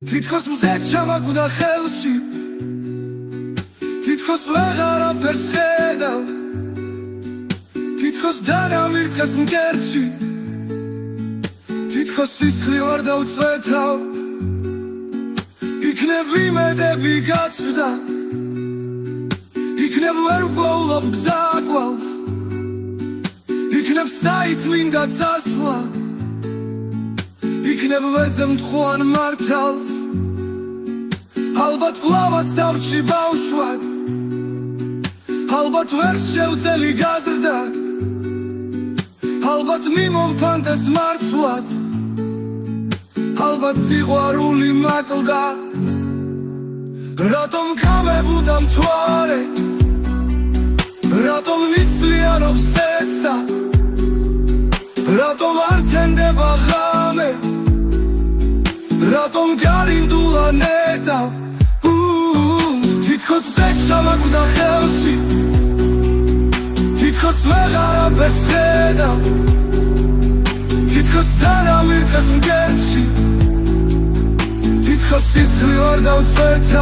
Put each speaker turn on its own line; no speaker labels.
თითქოს მზე ჩამაგუდა ხელში თითქოს ვეღარაფერს ხედავ თითქოს დანამირთხეს მკერდში თითქოს სისხლი ვარ დავწვეთავ იქნებ იმედები გაცვდა იქნებ ვერ ვგოვლობ გზა გვალს იქნებ საით მინდა წასვლა იქნებ ვეძებ მტხვარ მართალს ალბათ კლავაც დავრჩი ბავშვად ალბათ ვერ შევწელი გაზრდა ალბათ მიმომფანდეს მარცვლად ალბათ სიყვარული მაკლდა რატომ გამებუდა მთვარე რატომ ნისლიანობს სეცა რატომ არ თენდება ღამე რატომ გარინდულა ნეტავ თითქოს შეჩამაგუდა ხელში თითქოს ვეღარაფერს ხედავ თითქოს დანამირთხეს მკერდში თითქოს სისხლი ვარ დავწვეთავ